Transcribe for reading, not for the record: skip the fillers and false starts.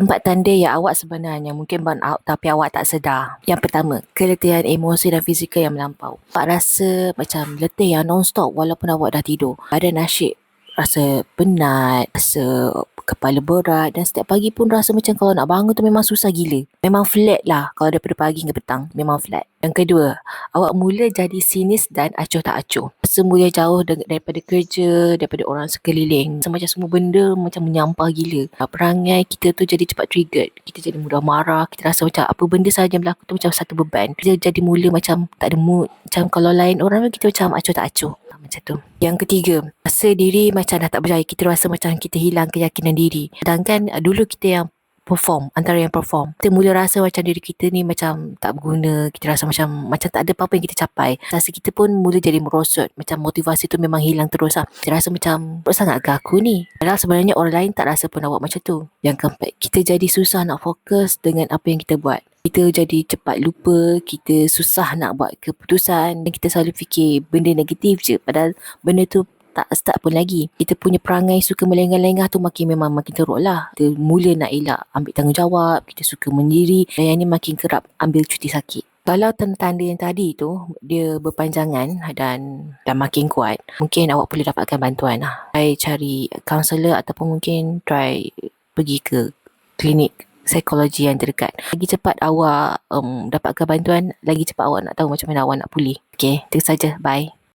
Empat tanda yang awak sebenarnya mungkin burn out tapi awak tak sedar. Yang pertama, keletihan emosi dan fizikal yang melampau. Awak rasa macam letih yang non-stop walaupun awak dah tidur. Badan nasyik, rasa penat, rasa kepala berat dan setiap pagi pun rasa macam kalau nak bangun tu memang susah gila. Memang flat lah kalau daripada pagi hingga petang. Memang flat. Yang kedua, awak mula jadi sinis dan acuh tak acuh. Rasa mula jauh daripada kerja, daripada orang sekeliling. Macam semua benda macam menyampah gila. Perangai kita tu jadi cepat triggered. Kita jadi mudah marah. Kita rasa macam apa benda sahaja yang berlaku tu macam satu beban. Kita jadi mula macam tak ada mood. Macam kalau lain orang kita macam acuh tak acuh. Macam tu. Yang ketiga, rasa diri macam dah tak berjaya. Kita rasa macam kita hilang keyakinan diri. Sedangkan dulu kita yang antara yang perform, kita mula rasa macam diri kita ni macam tak berguna. Kita rasa macam tak ada apa-apa yang kita capai. Rasa kita pun mula jadi merosot. Macam motivasi tu memang hilang terus lah. Kita rasa macam sangat ke aku ni. Padahal sebenarnya orang lain tak rasa pun awak macam tu. Yang keempat, kita jadi susah nak fokus dengan apa yang kita buat. Kita jadi cepat lupa, kita susah nak buat keputusan dan kita selalu fikir benda negatif je. Padahal benda tu tak start pun lagi. Kita punya perangai suka melengah-lengah tu makin teruk lah. Kita mula nak elak ambil tanggungjawab, kita suka menyendiri dan yang ni makin kerap ambil cuti sakit. Kalau tanda-tanda yang tadi tu dia berpanjangan dan makin kuat, mungkin awak perlu dapatkan bantuan lah. Try cari kaunselor ataupun mungkin try pergi ke klinik psikologi yang terdekat. Lagi cepat awak dapatkan bantuan, lagi cepat awak nak tahu macam mana awak nak pulih. Okay, itu saja. Bye.